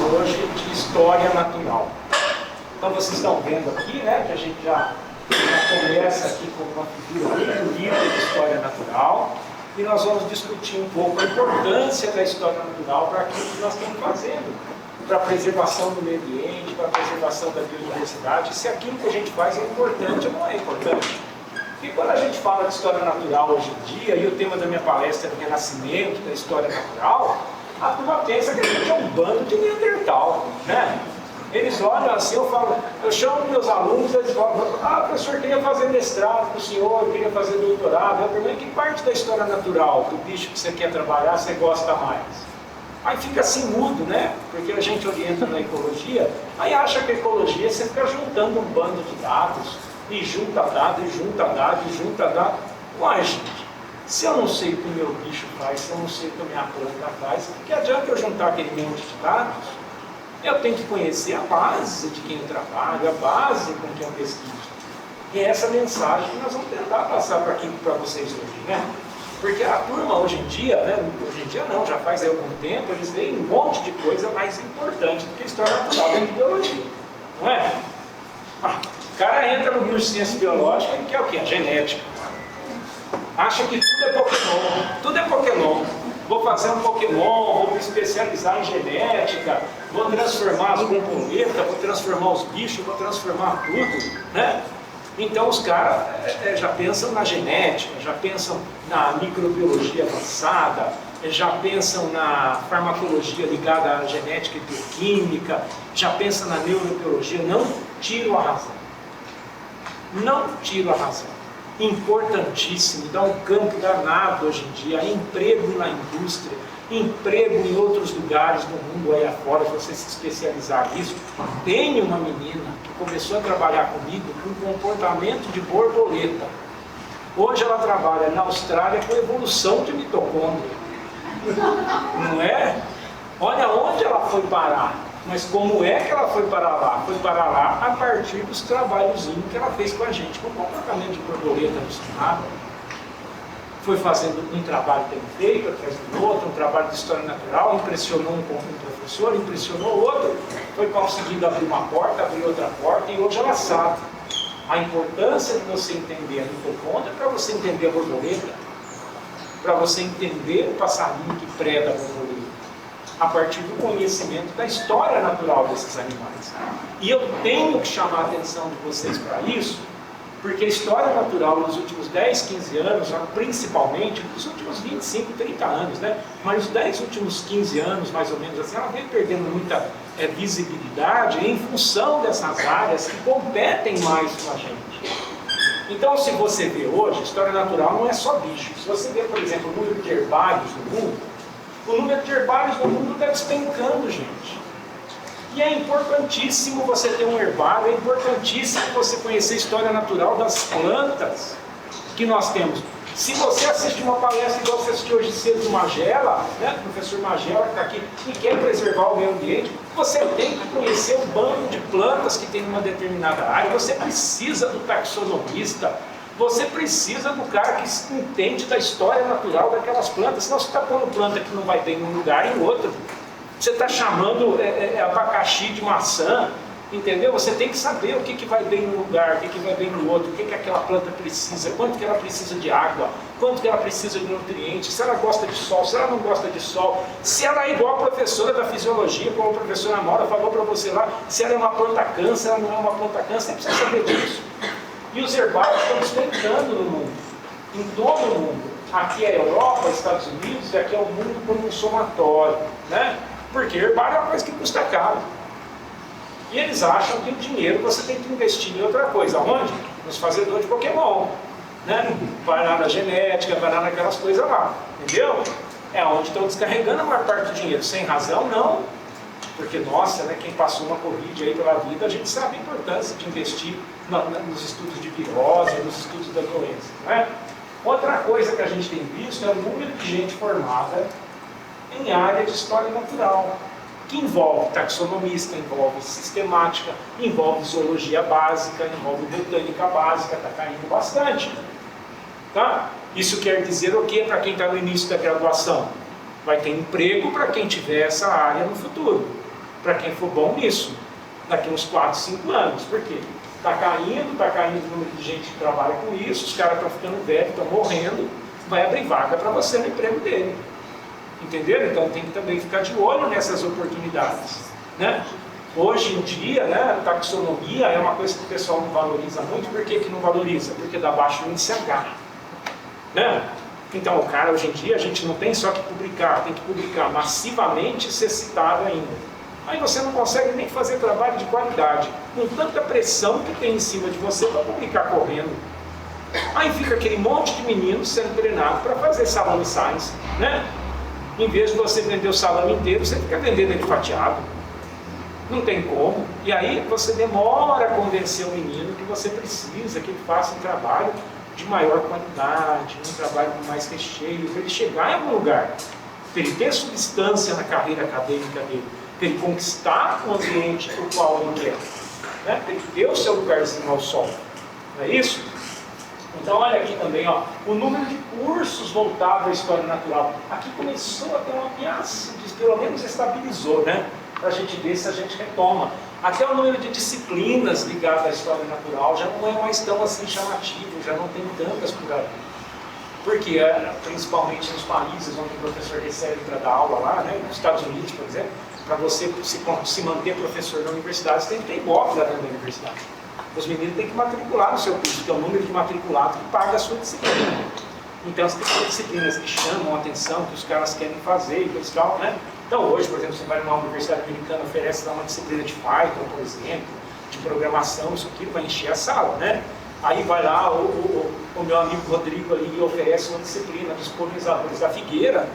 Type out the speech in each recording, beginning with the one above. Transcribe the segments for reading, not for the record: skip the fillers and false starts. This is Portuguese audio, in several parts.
hoje de História Natural. Então vocês estão vendo aqui, né, que a gente já começa aqui com uma figura do livro de História Natural, e nós vamos discutir um pouco a importância da História Natural para aquilo que nós estamos fazendo, para a preservação do meio ambiente, para a preservação da biodiversidade, se aquilo que a gente faz é importante ou não é importante. E quando a gente fala de História Natural hoje em dia, e o tema da minha palestra é o renascimento da História Natural, a turma pensa que a gente é um bando de Neandertal, né? Eles olham assim, eu chamo meus alunos, eles falam, professor, queria fazer mestrado com o senhor, queria fazer doutorado. Eu pergunto, que parte da história natural, do bicho que você quer trabalhar, você gosta mais? Aí fica assim mudo, né? Porque a gente orienta na ecologia, aí acha que a ecologia você fica juntando um bando de dados, e junta dado, e junta dado, e junta dado. Uai, gente, se eu não sei o que o meu bicho faz, se eu não sei o que a minha planta faz, que adianta eu juntar aquele monte de dados? Eu tenho que conhecer a base de quem eu trabalho, a base com quem eu pesquiso. E é essa mensagem que nós vamos tentar passar para vocês hoje, né? Porque a turma hoje em dia, né? Hoje em dia não, já faz aí algum tempo, eles veem um monte de coisa mais importante do que a história natural da biologia, não é? O cara entra no curso de ciência biológica e quer o quê? A genética. Acha que tudo é Pokémon, tudo é Pokémon. Vou fazer um Pokémon, vou me especializar em genética, vou transformar as borboletas, vou transformar os bichos, vou transformar tudo, né? Então os caras já pensam na genética, já pensam na microbiologia avançada, já pensam na farmacologia ligada à genética e bioquímica, já pensam na neurobiologia. Não tiro a razão. Não tiro a razão. Importantíssimo, dá um campo danado hoje em dia, emprego na indústria, emprego em outros lugares do mundo aí afora, se você se especializar nisso. Tem uma menina que começou a trabalhar comigo com comportamento de borboleta. Hoje ela trabalha na Austrália com evolução de mitocôndria. Não é? Olha onde ela foi parar. Mas como é que ela foi para lá? Foi para lá a partir dos trabalhozinhos que ela fez com a gente, com o comportamento de borboleta no Senado. Foi fazendo um trabalho bem feito, atrás do outro, um trabalho de história natural, impressionou um professor, impressionou outro, foi conseguindo abrir uma porta, abrir outra porta, e hoje ela sabe a importância de você entender a mitocôndria para você entender a borboleta, para você entender o passarinho que preda a borboleta, a partir do conhecimento da história natural desses animais. E eu tenho que chamar a atenção de vocês para isso, porque a história natural nos últimos 10, 15 anos, principalmente nos últimos 25, 30 anos, né? Mas os 10 últimos 15 anos, mais ou menos assim, ela vem perdendo muita visibilidade em função dessas áreas que competem mais com a gente. Então, se você vê hoje, a história natural não é só bicho. Se você vê, por exemplo, o número de herbários no mundo, o número de herbários no mundo está despencando, gente. E é importantíssimo você ter um herbário, é importantíssimo você conhecer a história natural das plantas que nós temos. Se você assiste uma palestra igual você assistiu hoje cedo do Magela, né, o professor Magela que está aqui, e quer preservar o meio ambiente, você tem que conhecer o bando de plantas que tem numa determinada área, você precisa do taxonomista, você precisa do cara que entende da história natural daquelas plantas, senão você está pondo planta que não vai bem num lugar e em outro. Você está chamando abacaxi de maçã, entendeu? Você tem que saber o que vai bem num lugar, o que vai bem no outro, o que aquela planta precisa, quanto que ela precisa de água, quanto que ela precisa de nutrientes, se ela gosta de sol, se ela não gosta de sol, se ela é igual a professora da fisiologia, como a professora Amora falou para você lá, se ela é uma planta câncer, se ela não é uma planta câncer, você precisa saber disso. E os herbários estão despencando no mundo, em todo o mundo. Aqui é a Europa, Estados Unidos, e aqui é o mundo como um somatório, né? Porque herbário é uma coisa que custa caro. E eles acham que o dinheiro você tem que investir em outra coisa. Onde? Nos fazedores de Pokémon, né? Vai lá na genética, vai lá naquelas coisas lá, entendeu? É onde estão descarregando a maior parte do dinheiro. Sem razão, não. Porque, nossa, né, quem passou uma Covid aí pela vida, a gente sabe a importância de investir nos estudos de virose, nos estudos da doença, não é? Outra coisa que a gente tem visto é o número de gente formada em área de história natural, que envolve taxonomista, envolve sistemática, envolve zoologia básica, envolve botânica básica, está caindo bastante. Tá? Isso quer dizer o quê para quem está no início da graduação? Vai ter emprego para quem tiver essa área no futuro. para quem for bom nisso, daqui uns 4, 5 anos. Por quê? Está caindo o número de gente que trabalha com isso, os caras estão ficando velhos, estão morrendo, vai abrir vaga para você no emprego dele. Entenderam? Então tem que também ficar de olho nessas oportunidades, né? Hoje em dia, né, taxonomia é uma coisa que o pessoal não valoriza muito. Por que não valoriza? Porque dá baixo índice H, né? Então o cara, hoje em dia, a gente não tem só que publicar, tem que publicar massivamente e ser citado ainda. Aí você não consegue nem fazer trabalho de qualidade, com tanta pressão que tem em cima de você para publicar correndo. Aí fica aquele monte de meninos sendo treinado para fazer salame science, né? Em vez de você vender o salame inteiro, você fica vendendo ele fatiado. Não tem como. E aí você demora a convencer o menino que você precisa que ele faça um trabalho de maior qualidade, um trabalho com mais recheio, para ele chegar em algum lugar, para ele ter substância na carreira acadêmica dele, para ele conquistar o ambiente para o qual ele quer, né? Para ele ter o seu lugarzinho ao sol. Não é isso? Então olha aqui também, ó, o número de cursos voltados à história natural. Aqui começou a ter uma ameaça, pelo menos estabilizou, né? Para a gente ver se a gente retoma. Até o número de disciplinas ligadas à história natural já não é mais tão assim chamativo, já não tem tantas por aí. Porque, principalmente nos países onde o professor recebe para dar aula lá, né, nos Estados Unidos, por exemplo, para você se manter professor na universidade, você tem que ter ibope lá dentro da universidade. Os meninos têm que matricular no seu curso, que é o número de matriculados que paga a sua disciplina. Então você tem que ter disciplinas que chamam a atenção, que os caras querem fazer e tal, né? Então hoje, por exemplo, você vai numa universidade americana, oferece lá uma disciplina de Python, por exemplo, de programação, isso aqui vai encher a sala, né? Aí vai lá o meu amigo Rodrigo ali e oferece uma disciplina dos polinizadores da figueira,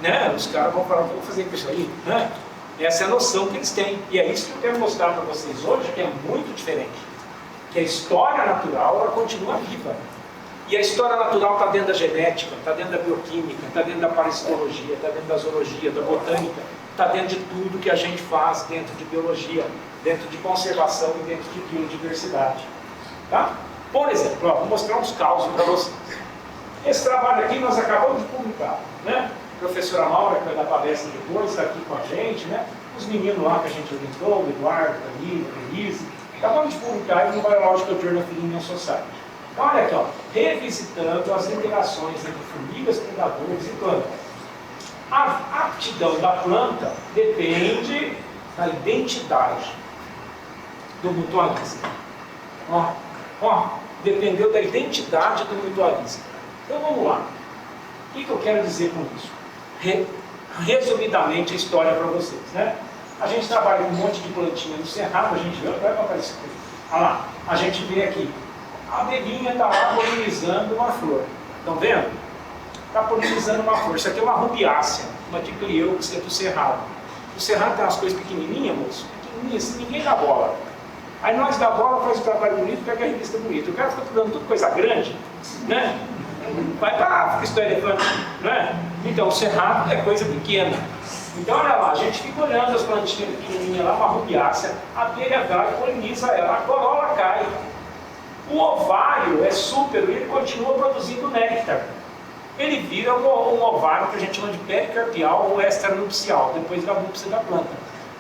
né? Os caras vão falar, o que eu vou fazer com isso aí, né? Essa é a noção que eles têm. E é isso que eu quero mostrar para vocês hoje, que é muito diferente. Que a história natural, ela continua viva. E a história natural está dentro da genética, está dentro da bioquímica, está dentro da parasitologia, está dentro da zoologia, da botânica, está dentro de tudo que a gente faz dentro de biologia, dentro de conservação e dentro de biodiversidade. Tá? Por exemplo, ó, vou mostrar uns causos para vocês. Esse trabalho aqui nós acabamos de publicar, né? A professora Maura, que vai dar palestra depois, está aqui com a gente, né? Os meninos lá que a gente orientou, o Eduardo, a Camila, a Denise, acabamos de publicar no Biological Journal of Linnean Society. Então, olha aqui, ó, revisitando as interações entre formigas, predadores e plantas. A aptidão da planta depende da identidade do mutualista. Dependeu da identidade do mutualista. Então vamos lá. O que eu quero dizer com isso? Resumidamente a história para vocês, né? A gente trabalha com um monte de plantinha no cerrado, a gente vê, vai para aparecer. Olha lá, a gente vê aqui. A abelhinha está lá polinizando uma flor. Estão vendo? Está polinizando uma flor. Isso aqui é uma rubiácea, uma diclieuxia do cerrado. O cerrado tem umas coisas pequenininhas, moço. Pequenininhas, assim, ninguém dá bola. Aí nós da bola, faz o trabalho bonito, pega a revista bonita. O cara fica dando tudo coisa grande, né? Vai para a África, isso é elefante, né? Então, o cerrado é coisa pequena. Então, olha lá, a gente fica olhando as plantinhas pequenininhas lá, uma rubiácea, a abelha vai, poliniza ela, a corola cai. O ovário é súpero e ele continua produzindo néctar. Ele vira um ovário que a gente chama de pericarpial ou extranupcial, depois da núpcia da planta.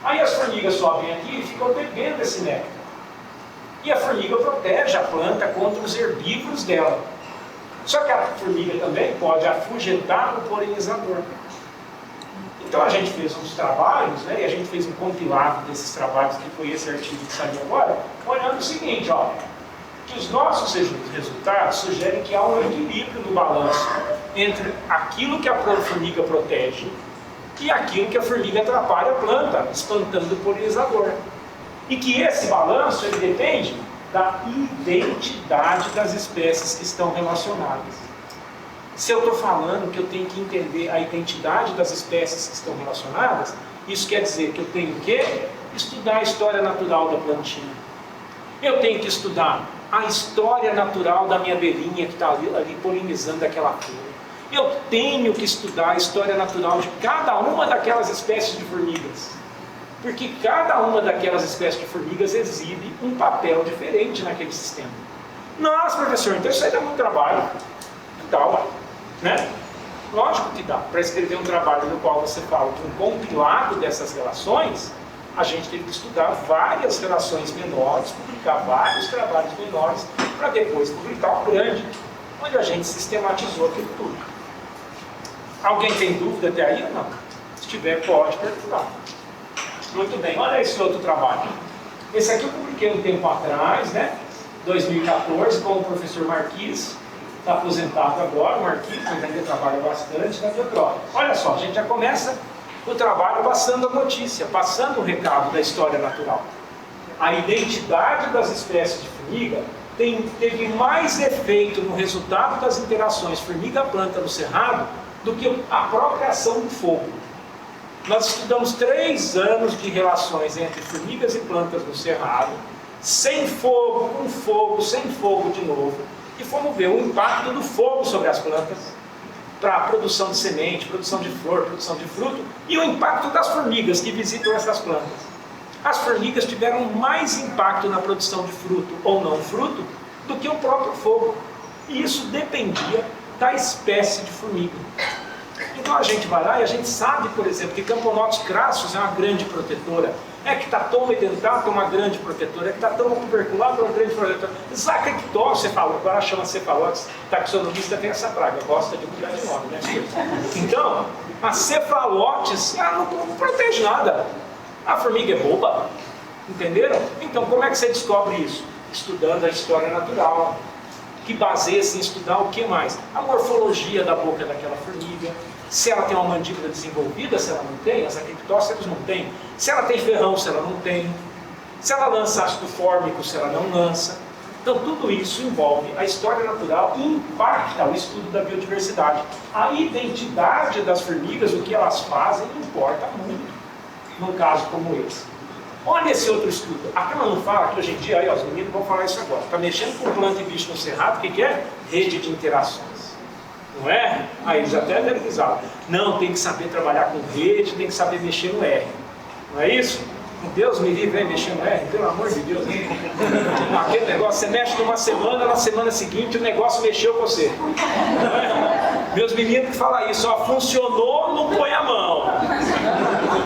Aí as formigas sobem aqui e ficam bebendo esse néctar. E a formiga protege a planta contra os herbívoros dela. Só que a formiga também pode afugentar o polinizador. Então a gente fez uns trabalhos, né, e a gente fez um compilado desses trabalhos, que foi esse artigo que saiu agora, olhando o seguinte, ó, que os nossos resultados sugerem que há um equilíbrio no balanço entre aquilo que a formiga protege e aquilo que a formiga atrapalha a planta, espantando o polinizador. E que esse balanço ele depende da identidade das espécies que estão relacionadas. Se eu estou falando que eu tenho que entender a identidade das espécies que estão relacionadas, isso quer dizer que eu tenho que estudar a história natural da plantinha. Eu tenho que estudar a história natural da minha abelhinha que está ali polinizando aquela flor. Eu tenho que estudar a história natural de cada uma daquelas espécies de formigas. Porque cada uma daquelas espécies de formigas exibe um papel diferente naquele sistema. Nossa, professor, então isso aí dá muito trabalho. Então, né? Lógico que dá. Para escrever um trabalho no qual você fala de um compilado dessas relações, a gente teve que estudar várias relações menores, publicar vários trabalhos menores, para depois publicar um grande, onde a gente sistematizou aquilo tudo. Alguém tem dúvida até aí ou não? Se tiver, pode perguntar. Muito bem, olha esse outro trabalho. Esse aqui eu publiquei um tempo atrás, né? 2014, com o professor Marquis, está aposentado agora, o Marquis, mas ainda trabalha bastante na Petrópolis. Olha só, a gente já começa o trabalho passando a notícia, passando o recado da história natural. A identidade das espécies de formiga teve mais efeito no resultado das interações formiga-planta no cerrado do que a própria ação do fogo. Nós estudamos 3 anos de relações entre formigas e plantas no cerrado, sem fogo, com fogo, sem fogo de novo, e fomos ver o impacto do fogo sobre as plantas, para a produção de semente, produção de flor, produção de fruto, e o impacto das formigas que visitam essas plantas. As formigas tiveram mais impacto na produção de fruto ou não fruto do que o próprio fogo. E isso dependia da espécie de formiga. Então a gente vai lá e a gente sabe, por exemplo, que Camponotus crassus é uma grande protetora, Ectatoma edentata é uma grande protetora, Ectatoma tuberculata é uma grande protetora, Zacactose, agora chama cefalotes, taxonomista tem essa praga, gosta de mudar de nome, né? Então, a cefalotes, ela não protege nada. A formiga é boba, entenderam? Então, como é que você descobre isso? Estudando a história natural, que baseia-se em estudar o que mais? A morfologia da boca daquela formiga, se ela tem uma mandíbula desenvolvida, se ela não tem, as ectóceros não tem, se ela tem ferrão, se ela não tem, se ela lança ácido fórmico, se ela não lança. Então tudo isso envolve a história natural e impacta o estudo da biodiversidade. A identidade das formigas, o que elas fazem, importa muito num caso como esse. Olha esse outro estudo. A Câmara não fala que hoje em dia, aí, ó, os meninos vão falar isso agora, está mexendo com planta e bicho no cerrado, o que é? Rede de interações. Não é? Aí eles até deram risada. Não, tem que saber trabalhar com rede, tem que saber mexer no R. Não é isso? Deus me livre, mexer no R, pelo amor de Deus. Aquele negócio, você mexe numa semana, na semana seguinte o negócio mexeu com você. Não é? Meus meninos que falam isso, ó, funcionou, não põe a mão.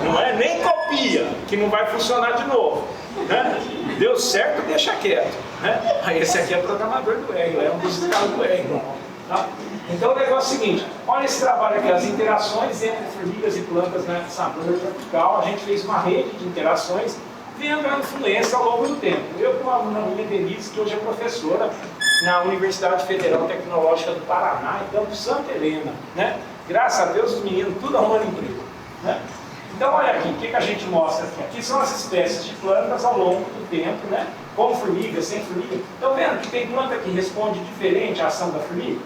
Não é? Nem copia, que não vai funcionar de novo. Né? Deu certo, deixa quieto. Né? Aí esse aqui é programador do R, é um dos caras do R. Tá? Então o negócio é o seguinte, olha esse trabalho aqui, as interações entre formigas e plantas nessa planta tropical. A gente fez uma rede de interações vendo a influência ao longo do tempo. Eu com uma aluna minha, Denise, que hoje é professora na Universidade Federal Tecnológica do Paraná, em Campo Santa Helena, né? Graças a Deus os meninos tudo arrumando emprego, né? Então olha aqui, o que a gente mostra aqui? Aqui são as espécies de plantas ao longo do tempo, né? Com formiga, sem formiga. Estão vendo que tem planta que responde diferente à ação da formiga?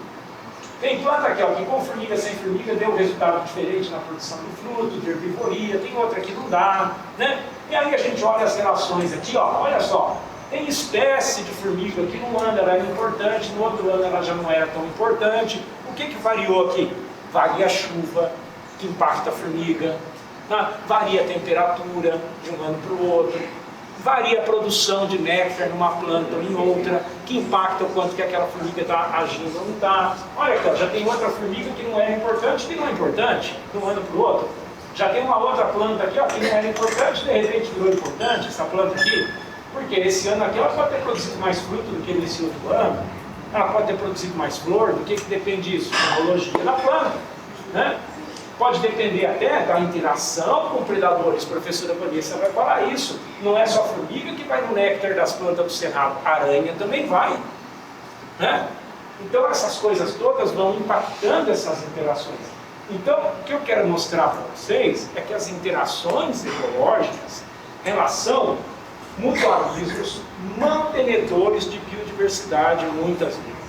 Tem planta aqui, ó, que com formiga, sem formiga, deu resultado diferente na produção do fruto, de herbivoria, tem outra que não dá, né? E aí a gente olha as relações aqui, ó, olha só, tem espécie de formiga que num ano ela era importante, no outro ano ela já não era tão importante. O que variou aqui? Varia a chuva, que impacta a formiga, tá? Varia a temperatura de um ano para o outro, varia a produção de néctar numa planta ou em outra, que impacta o quanto que aquela formiga está agindo ou não está. Olha aqui, ó, já tem outra formiga que não era importante, que não é importante, de um ano para o outro. Já tem uma outra planta aqui, ó, que não era importante, de repente virou importante, essa planta aqui. Porque esse ano aqui ela pode ter produzido mais fruto do que nesse outro ano, ela pode ter produzido mais flor, do que depende disso? Da biologia da planta, né? Pode depender até da interação com predadores. Professora Vanessa vai falar isso. Não é só formiga que vai no néctar das plantas do cerrado, a aranha também vai, né? Então essas coisas todas vão impactando essas interações. Então o que eu quero mostrar para vocês é que as interações ecológicas, relação, mutualismos, mantenedores de biodiversidade muitas vezes.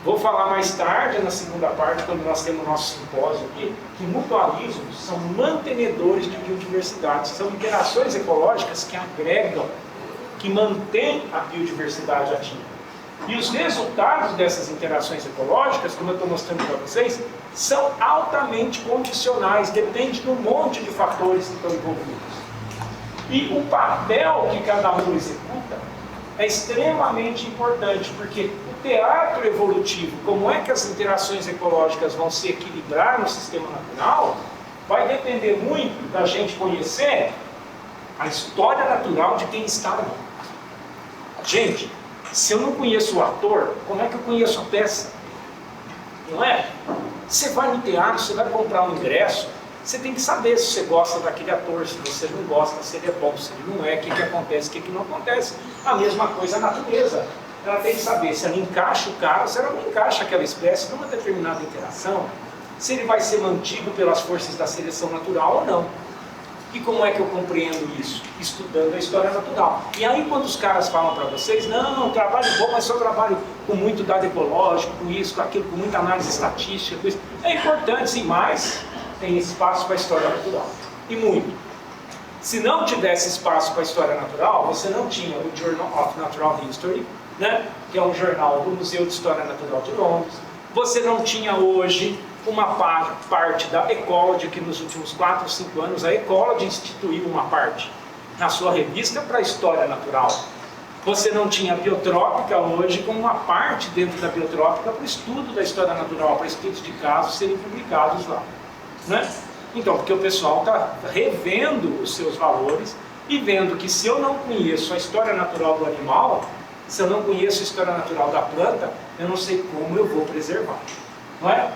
Vou falar mais tarde, na segunda parte, quando nós temos o nosso simpósio aqui, que mutualismos são mantenedores de biodiversidade, são interações ecológicas que agregam, que mantêm a biodiversidade ativa. E os resultados dessas interações ecológicas, como eu estou mostrando para vocês, são altamente condicionais, depende de um monte de fatores que estão envolvidos. E o papel que cada um executa é extremamente importante, porque o teatro evolutivo, como é que as interações ecológicas vão se equilibrar no sistema natural, vai depender muito da gente conhecer A história natural de quem está ali. Gente, se eu não conheço o ator, como é que eu conheço a peça? Não é? Você vai no teatro, você vai comprar um ingresso, você tem que saber se você gosta daquele ator, se você não gosta, se ele é bom, se ele não é, o que acontece, o que não acontece. A mesma coisa a natureza. Ela tem que saber se ela encaixa o cara, se ela não encaixa aquela espécie numa determinada interação, se ele vai ser mantido pelas forças da seleção natural ou não. E como é que eu compreendo isso? Estudando a história natural. E aí quando os caras falam para vocês, não, trabalho bom, mas só trabalho com muito dado ecológico, com isso, com aquilo, com muita análise estatística, com isso. É importante sim, mas tem espaço para a história natural. E muito. Se não tivesse espaço para a história natural, você não tinha o Journal of Natural History, né? Que é um jornal do Museu de História Natural de Londres. Você não tinha hoje uma parte da Ecology, que nos últimos 4 ou 5 anos a Ecology instituiu uma parte na sua revista para a história natural. Você não tinha a Biotrópica hoje como uma parte dentro da Biotrópica para o estudo da história natural, para estudos de casos serem publicados lá, né? Então, porque o pessoal está revendo os seus valores e vendo que se eu não conheço a história natural do animal, se eu não conheço a história natural da planta, eu não sei como eu vou preservar, não é?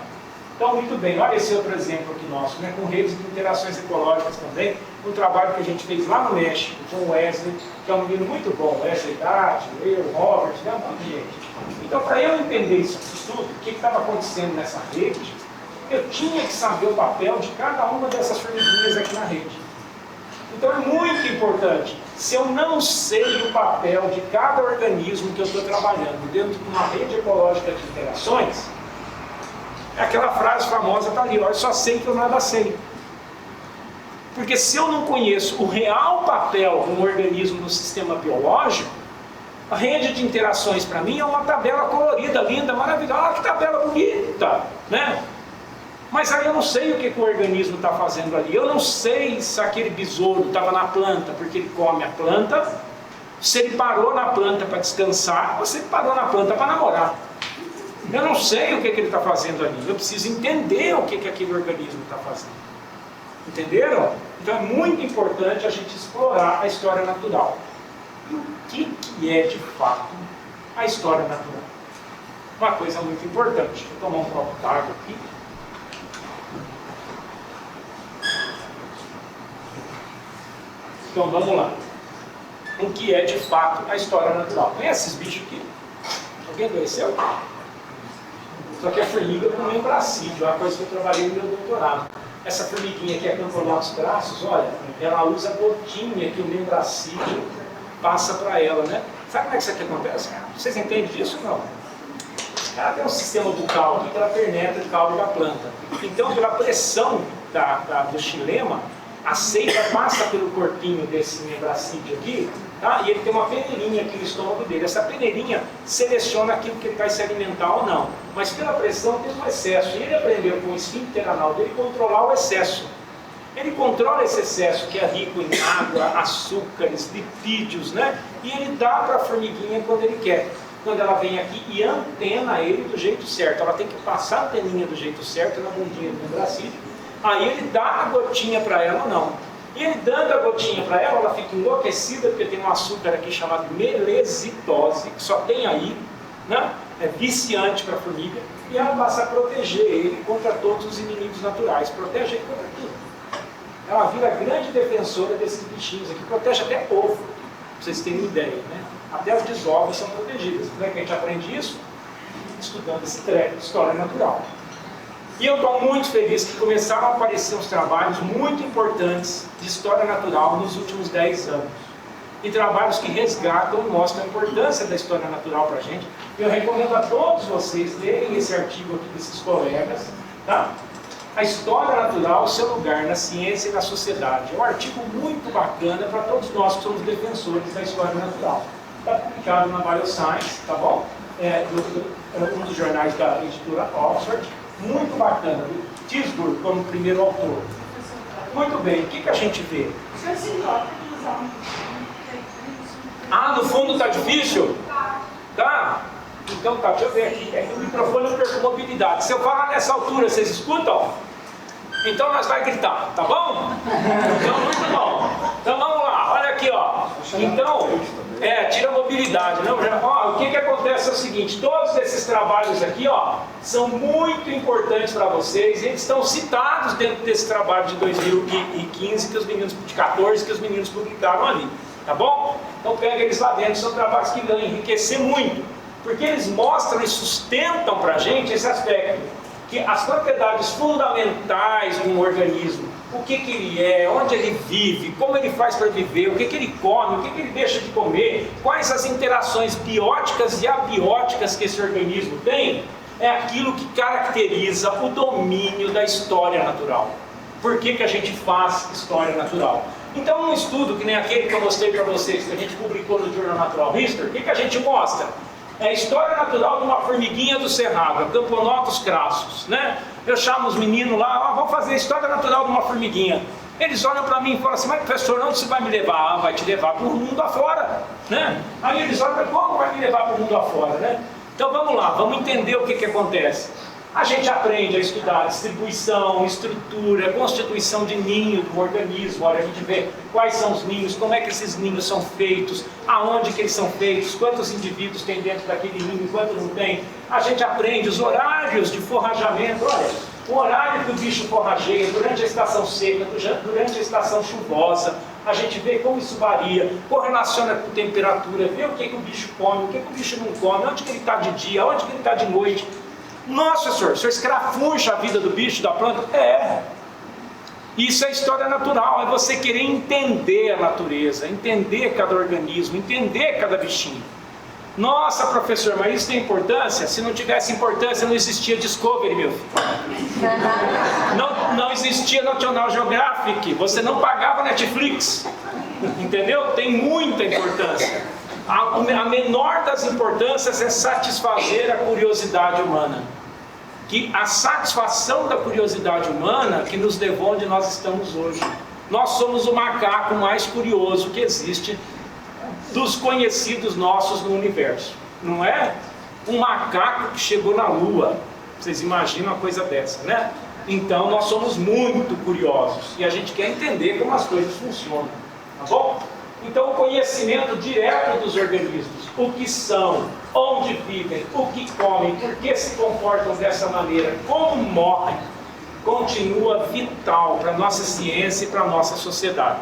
Então, muito bem, olha esse outro exemplo aqui nosso, né, com redes de interações ecológicas também, um trabalho que a gente fez lá no México, com o Wesley, que é um menino muito bom, Wesley Dati, eu, Robert, né, um monte de gente. Então, para eu entender isso tudo, o que estava acontecendo nessa rede, eu tinha que saber o papel de cada uma dessas formiguinhas aqui na rede. Então, é muito importante, se eu não sei o papel de cada organismo que eu estou trabalhando dentro de uma rede ecológica de interações, aquela frase famosa está ali, ó, eu só sei que eu nada sei. Porque se eu não conheço o real papel de um organismo no sistema biológico, a rede de interações para mim é uma tabela colorida, linda, maravilhosa. Ah, que tabela bonita, né? Mas aí eu não sei o que o organismo está fazendo ali. Eu não sei se aquele besouro estava na planta porque ele come a planta, se ele parou na planta para descansar, ou se ele parou na planta para namorar. Eu não sei o que ele está fazendo ali. Eu preciso entender o que aquele organismo está fazendo. Entenderam? Então é muito importante a gente explorar a história natural. E o que é de fato a história natural? Uma coisa muito importante. Deixa eu tomar um copo d'água aqui. Então vamos lá. O que é de fato a história natural? Conhece esses bichos aqui? Alguém conheceu? Só que a formiga com membracídio, é uma coisa que eu trabalhei no meu doutorado. Essa formiguinha aqui, a campanha dos braços, olha, ela usa a gotinha que o membracídio passa para ela, né? Sabe como é que isso aqui acontece? Vocês entendem disso ou não? Ela tem um sistema bucal aqui que ela penetra o caule da planta. Então, pela pressão do xilema, a seiva passa pelo corpinho desse membracídio aqui, tá? E ele tem uma peneirinha aqui no estômago dele. Essa peneirinha seleciona aquilo que ele vai se alimentar ou não. Mas pela pressão tem um excesso. E ele aprendeu com o esfíncter anal dele controlar o excesso. Ele controla esse excesso que é rico em água, açúcares, lipídios, né? E ele dá para a formiguinha quando ele quer. Quando ela vem aqui e antena ele do jeito certo. Ela tem que passar a anteninha do jeito certo na bundinha do membracídio. Aí ele dá a gotinha para ela ou não. E ele dando a gotinha para ela, ela fica enlouquecida, porque tem um açúcar aqui chamado melesitose, que só tem aí, né? É viciante para a formiga, e ela passa a proteger ele contra todos os inimigos naturais, protege ele contra tudo. Ela vira a grande defensora desses bichinhos aqui, protege até ovo, para vocês terem ideia, né? Até as desovas são protegidas. Como é que a gente aprende isso? Estudando esse treco, história natural. E eu estou muito feliz que começaram a aparecer uns trabalhos muito importantes de história natural nos últimos 10 anos. E trabalhos que resgatam e mostram a importância da história natural para a gente. Eu recomendo a todos vocês lerem esse artigo aqui desses colegas, tá? A história natural, seu lugar na ciência e na sociedade. É um artigo muito bacana para todos nós que somos defensores da história natural. Está publicado na Bioscience, tá bom? Um dos jornais da editora Oxford. Muito bacana, Tisburg como primeiro autor. Muito bem, o que a gente vê? Ah, no fundo está difícil? Tá? Então tá, deixa eu ver aqui. É que o microfone eu perco mobilidade. Se eu falar nessa altura, vocês escutam? Então nós vamos gritar, tá bom? Então muito bom. Então vamos lá, olha Então, tira a mobilidade. Não? O que acontece é o seguinte, todos esses trabalhos aqui, são muito importantes para vocês, eles estão citados dentro desse trabalho de 2015, que os meninos, de 14, que os meninos publicaram ali, tá bom? Então pega eles lá dentro, são trabalhos que vão enriquecer muito, porque eles mostram e sustentam para a gente esse aspecto, que as propriedades fundamentais de um organismo, o que ele é, onde ele vive, como ele faz para viver, o que ele come, o que ele deixa de comer, quais as interações bióticas e abióticas que esse organismo tem, é aquilo que caracteriza o domínio da história natural. Por que a gente faz história natural? Então, um estudo que nem aquele que eu mostrei para vocês, que a gente publicou no Journal Natural History, o que a gente mostra? É a história natural de uma formiguinha do cerrado, a Camponotus crassus, né? Eu chamo os meninos lá, vamos fazer a história natural de uma formiguinha. Eles olham para mim e falam assim, mas professor, onde você vai me levar? Vai te levar para o mundo afora, né? Aí eles olham, como vai me levar para o mundo afora, né? Então vamos lá, vamos entender o que acontece. A gente aprende a estudar distribuição, estrutura, constituição de ninho do organismo. Olha, a gente vê quais são os ninhos, como é que esses ninhos são feitos, aonde que eles são feitos, quantos indivíduos tem dentro daquele ninho, quanto não tem. A gente aprende os horários de forrajamento. Olha, o horário que o bicho forrageia durante a estação seca, durante a estação chuvosa. A gente vê como isso varia, correlaciona com temperatura, vê o que o bicho come, o que o bicho não come, onde que ele está de dia, onde que ele está de noite. Nossa, senhor, o senhor escrafuncha a vida do bicho, da planta? Isso é história natural, é você querer entender a natureza, entender cada organismo, entender cada bichinho. Nossa, professor, mas isso tem importância? Se não tivesse importância, não existia Discovery, meu filho. Não existia National Geographic, você não pagava Netflix. Entendeu? Tem muita importância. A menor das importâncias é satisfazer a curiosidade humana. Que a satisfação da curiosidade humana que nos levou onde nós estamos hoje. Nós somos o macaco mais curioso que existe dos conhecidos nossos no universo. Não é um macaco que chegou na Lua. Vocês imaginam uma coisa dessa, né? Então nós somos muito curiosos e a gente quer entender como as coisas funcionam. Tá bom? Então, o conhecimento direto dos organismos, o que são, onde vivem, o que comem, por que se comportam dessa maneira, como morrem, continua vital para a nossa ciência e para a nossa sociedade.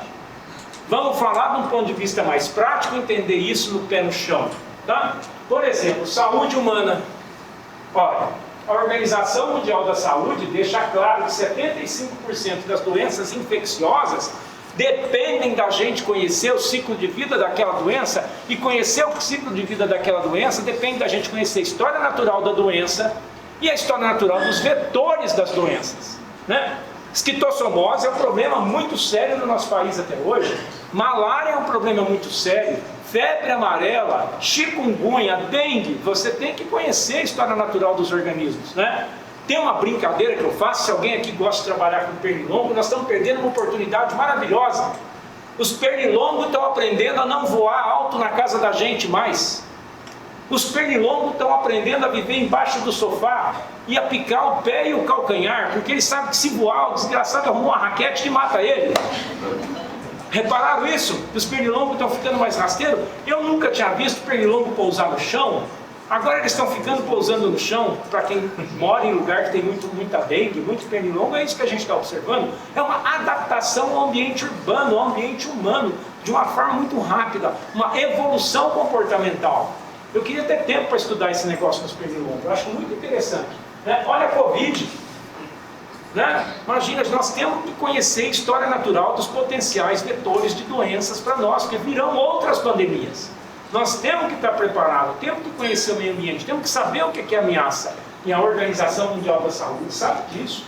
Vamos falar de um ponto de vista mais prático, entender isso no pé no chão. Tá? Por exemplo, saúde humana. Olha, a Organização Mundial da Saúde deixa claro que 75% das doenças infecciosas dependem da gente conhecer o ciclo de vida daquela doença, e conhecer o ciclo de vida daquela doença depende da gente conhecer a história natural da doença e a história natural dos vetores das doenças, né? Esquistossomose é um problema muito sério no nosso país até hoje, malária é um problema muito sério, febre amarela, chikungunya, dengue, você tem que conhecer a história natural dos organismos, né? Tem uma brincadeira que eu faço, se alguém aqui gosta de trabalhar com pernilongo, nós estamos perdendo uma oportunidade maravilhosa. Os pernilongos estão aprendendo a não voar alto na casa da gente mais. Os pernilongos estão aprendendo a viver embaixo do sofá e a picar o pé e o calcanhar, porque eles sabem que se voar, o desgraçado arruma uma raquete que mata ele. Repararam isso? Os pernilongos estão ficando mais rasteiros? Eu nunca tinha visto pernilongo pousar no chão. Agora eles estão ficando pousando no chão. Para quem mora em lugar que tem muita dengue, muito pernilongo, é isso que a gente está observando. É uma adaptação ao ambiente urbano, ao ambiente humano, de uma forma muito rápida, uma evolução comportamental. Eu queria ter tempo para estudar esse negócio dos pernilongos, eu acho muito interessante, né? Olha a Covid, né? Imagina, nós temos que conhecer a história natural dos potenciais vetores de doenças para nós, porque virão outras pandemias. Nós temos que estar preparados, temos que conhecer o meio ambiente, temos que saber o que é ameaça. E a Organização Mundial da Saúde sabe disso.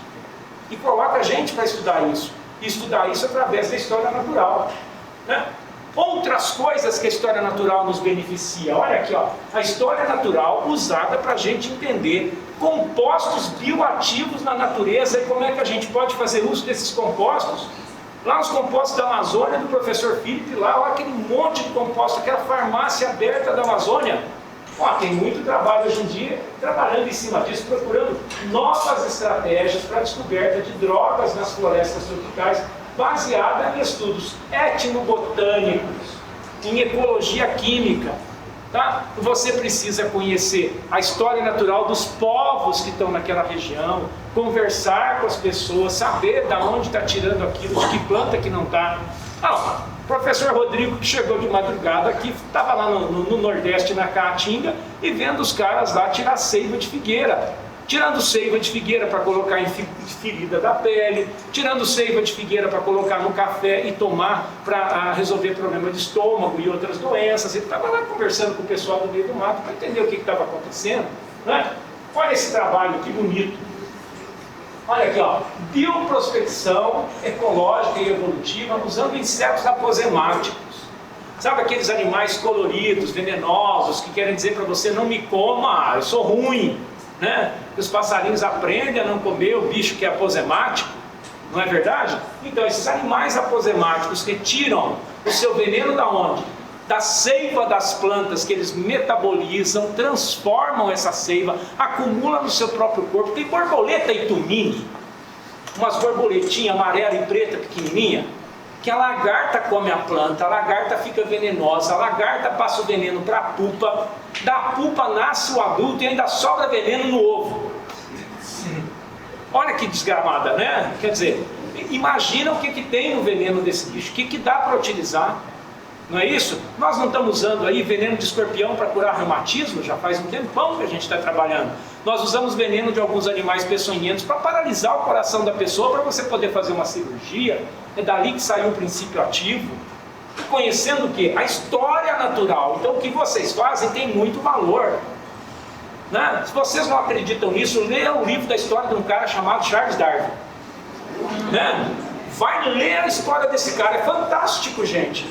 E coloca a gente para estudar isso. E estudar isso através da história natural, né? Outras coisas que a história natural nos beneficia. Olha aqui, ó, a história natural usada para a gente entender compostos bioativos na natureza e como é que a gente pode fazer uso desses compostos. Lá os compostos da Amazônia, do professor Felipe, lá, olha aquele monte de compostos, aquela farmácia aberta da Amazônia. Ó, tem muito trabalho hoje em dia, trabalhando em cima disso, procurando novas estratégias para a descoberta de drogas nas florestas tropicais, baseada em estudos etnobotânicos. em ecologia química. Tá? Você precisa conhecer a história natural dos povos que estão naquela região, conversar com as pessoas, saber de onde está tirando aquilo, de que planta que não está. O professor Rodrigo, que chegou de madrugada aqui, estava lá no Nordeste, na Caatinga, e vendo os caras lá tirar seiva de figueira. Tirando seiva de figueira para colocar em ferida da pele, tirando seiva de figueira para colocar no café e tomar para resolver problema de estômago e outras doenças. Ele estava lá conversando com o pessoal do meio do mato para entender o que estava acontecendo. Né? Olha esse trabalho, que bonito. Olha aqui, ó, bioprospecção ecológica e evolutiva usando insetos aposemáticos. Sabe aqueles animais coloridos, venenosos, que querem dizer para você, não me coma, eu sou ruim. Né? Os passarinhos aprendem a não comer o bicho que é aposemático, não é verdade? Então esses animais aposemáticos retiram o seu veneno da onde? Da seiva das plantas, que eles metabolizam, transformam essa seiva, acumulam no seu próprio corpo. Tem borboleta itumine, umas borboletinhas amarela e preta pequenininha, que a lagarta come a planta, a lagarta fica venenosa, a lagarta passa o veneno para a pupa, da pupa nasce o adulto e ainda sobra veneno no ovo. Olha que desgramada, né? Quer dizer, imagina o que tem no veneno desse bicho, o que dá para utilizar, não é isso? Nós não estamos usando aí veneno de escorpião para curar reumatismo, já faz um tempão que a gente está trabalhando. Nós usamos veneno de alguns animais peçonhentos para paralisar o coração da pessoa, para você poder fazer uma cirurgia. É dali que saiu o princípio ativo. E conhecendo o quê? A história natural. Então o que vocês fazem tem muito valor. Né? Se vocês não acreditam nisso, leia o livro da história de um cara chamado Charles Darwin. Né? Vai ler a história desse cara, é fantástico, gente.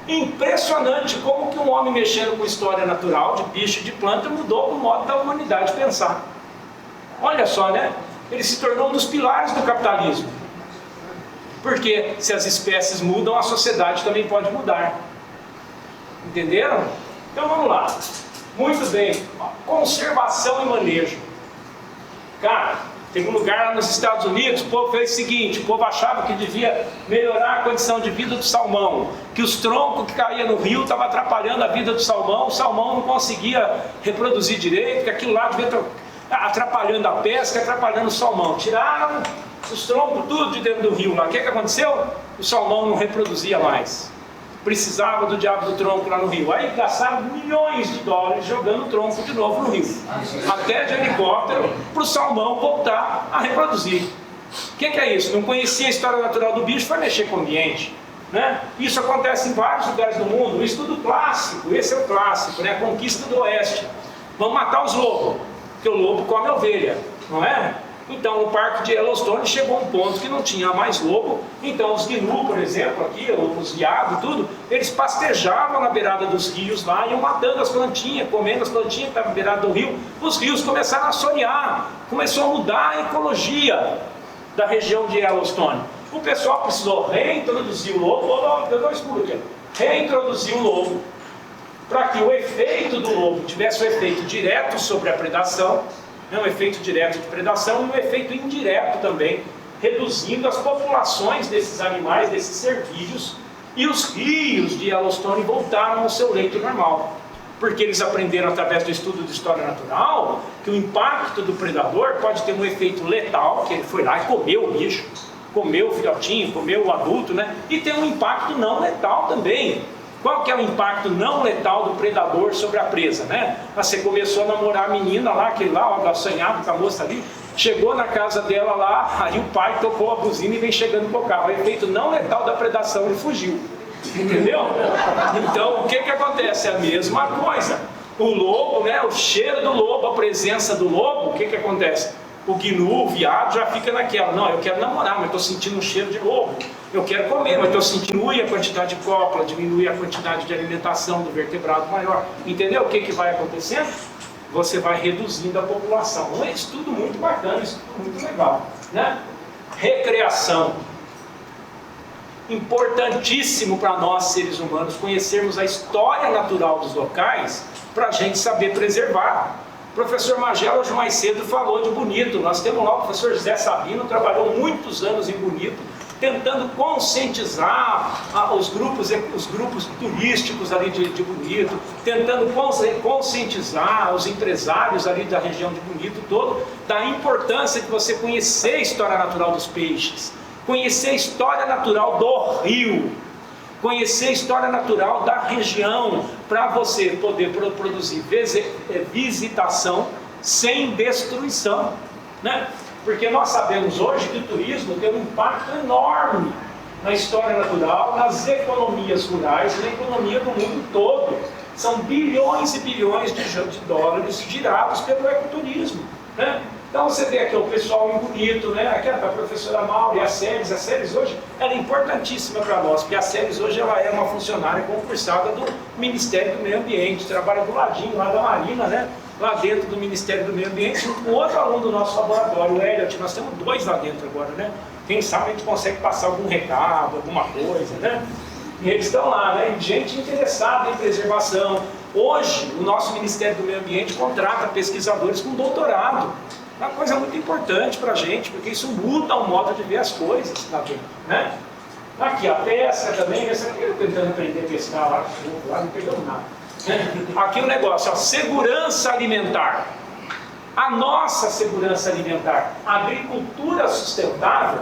Impressionante como que um homem mexendo com história natural, de bicho e de planta, mudou o modo da humanidade pensar. Olha só, né? Ele se tornou um dos pilares do capitalismo. Porque se as espécies mudam, a sociedade também pode mudar. Entenderam? Então vamos lá. Muito bem. Conservação e manejo. Cara, tem um lugar lá nos Estados Unidos, o povo fez o seguinte, o povo achava que devia melhorar a condição de vida do salmão, que os troncos que caíam no rio estavam atrapalhando a vida do salmão, o salmão não conseguia reproduzir direito, que aquilo lá devia estar atrapalhando a pesca, atrapalhando o salmão. Tiraram os troncos tudo de dentro do rio lá. O que aconteceu? O salmão não reproduzia mais. Precisava do diabo do tronco lá no rio. Aí gastaram milhões de dólares jogando o tronco de novo no rio. Até de helicóptero, para o salmão voltar a reproduzir. O que é isso? Não conhecia a história natural do bicho, foi mexer com o ambiente. Né? Isso acontece em vários lugares do mundo. O estudo clássico, esse é o clássico, né? A conquista do oeste. Vamos matar os lobos, porque o lobo come a ovelha, não é? Então, no parque de Yellowstone chegou um ponto que não tinha mais lobo. Então, os gnu, por exemplo, aqui, os veados, tudo, eles pastejavam na beirada dos rios lá, iam matando as plantinhas, comendo as plantinhas que estavam na beirada do rio. Os rios começaram a assorear, começou a mudar a ecologia da região de Yellowstone. O pessoal precisou reintroduzir o lobo, eu dou escuro aqui, reintroduzir o lobo, para que o efeito do lobo tivesse um efeito direto sobre a predação, um efeito direto de predação e um efeito indireto também, reduzindo as populações desses animais, desses cervídeos, e os rios de Yellowstone voltaram ao seu leito normal. Porque eles aprenderam através do estudo de história natural que o impacto do predador pode ter um efeito letal, que ele foi lá e comeu o bicho, comeu o filhotinho, comeu o adulto, né? E tem um impacto não letal também. Qual que é o impacto não letal do predador sobre a presa, né? Você começou a namorar a menina lá, aquele lá, o assanhado com a moça ali, chegou na casa dela lá, aí o pai tocou a buzina e vem chegando com o carro. O efeito não letal da predação, ele fugiu. Entendeu? Então, o que acontece? É a mesma coisa. O lobo, né? O cheiro do lobo, a presença do lobo, o que acontece? O gnu, o viado, já fica naquela. Não, eu quero namorar, mas estou sentindo um cheiro de lobo. Eu quero comer, mas estou sentindo diminui a quantidade de cópula, diminui a quantidade de alimentação do vertebrado maior. Entendeu o que vai acontecendo? Você vai reduzindo a população. É um estudo muito bacana, estudo muito legal, né? Recreação. Importantíssimo para nós, seres humanos, conhecermos a história natural dos locais para a gente saber preservar. O professor Magela, hoje mais cedo, falou de Bonito. Nós temos lá o professor José Sabino, trabalhou muitos anos em Bonito, tentando conscientizar os grupos turísticos ali de Bonito, tentando conscientizar os empresários ali da região de Bonito todo, da importância de você conhecer a história natural dos peixes, conhecer a história natural do rio, conhecer a história natural da região, para você poder produzir visitação sem destruição, né? Porque nós sabemos hoje que o turismo tem um impacto enorme na história natural, nas economias rurais e na economia do mundo todo. São bilhões e bilhões de dólares girados pelo ecoturismo, né? Então você vê aqui o pessoal em Bonito, né? Aqui a professora Mauro e a Ceres hoje, ela é importantíssima para nós, porque a Ceres hoje ela é uma funcionária concursada do Ministério do Meio Ambiente, trabalha do ladinho lá da Marina, né? Lá dentro do Ministério do Meio Ambiente, junto com outro aluno do nosso laboratório, o Elliot. Nós temos 2 lá dentro agora, né? Quem sabe a gente consegue passar algum recado, alguma coisa, né? E eles estão lá, né? Gente interessada em preservação. Hoje, o nosso Ministério do Meio Ambiente contrata pesquisadores com doutorado. É uma coisa muito importante para a gente, porque isso muda o modo de ver as coisas lá dentro, né? Aqui, a pesca também, essa aqui eu tentando aprender a pescar lá não pegamos nada. Aqui o negócio, ó, segurança alimentar. A nossa segurança alimentar, a agricultura sustentável,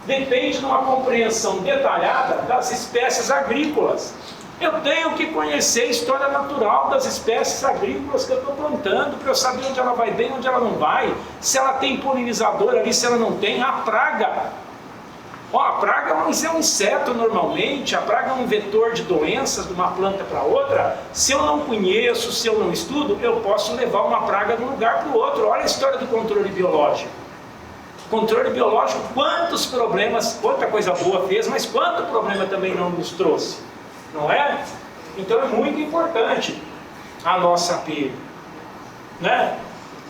depende de uma compreensão detalhada das espécies agrícolas. Eu tenho que conhecer a história natural das espécies agrícolas que eu estou plantando, para eu saber onde ela vai bem, onde ela não vai, se ela tem polinizador ali, se ela não tem, a praga. Ó, a praga é um inseto normalmente, a praga é um vetor de doenças de uma planta para outra. Se eu não conheço, se eu não estudo, eu posso levar uma praga de um lugar para o outro. Olha a história do controle biológico. Controle biológico, quantos problemas, quanta coisa boa fez, mas quanto problema também não nos trouxe, não é? Então é muito importante a nossa abelha, né?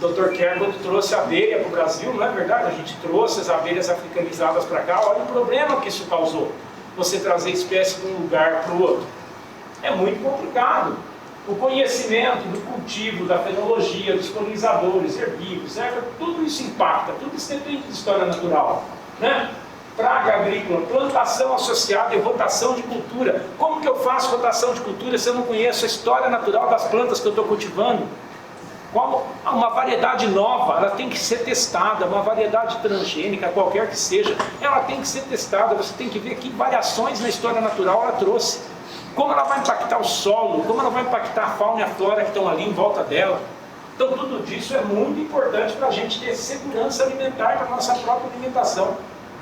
O Dr. Kerr trouxe a abelha para o Brasil, não é verdade? A gente trouxe as abelhas africanizadas para cá. Olha o problema que isso causou, você trazer espécie de um lugar para o outro. É muito complicado. O conhecimento do cultivo, da fenologia, dos polinizadores, herbívoros, né? Tudo isso impacta, tudo isso depende de história natural, né? Praga agrícola, plantação associada e rotação de cultura. Como que eu faço rotação de cultura se eu não conheço a história natural das plantas que eu estou cultivando? Uma variedade nova, ela tem que ser testada, uma variedade transgênica, qualquer que seja, ela tem que ser testada. Você tem que ver que variações na história natural ela trouxe, como ela vai impactar o solo, como ela vai impactar a fauna e a flora que estão ali em volta dela. Então tudo isso é muito importante para a gente ter segurança alimentar para a nossa própria alimentação.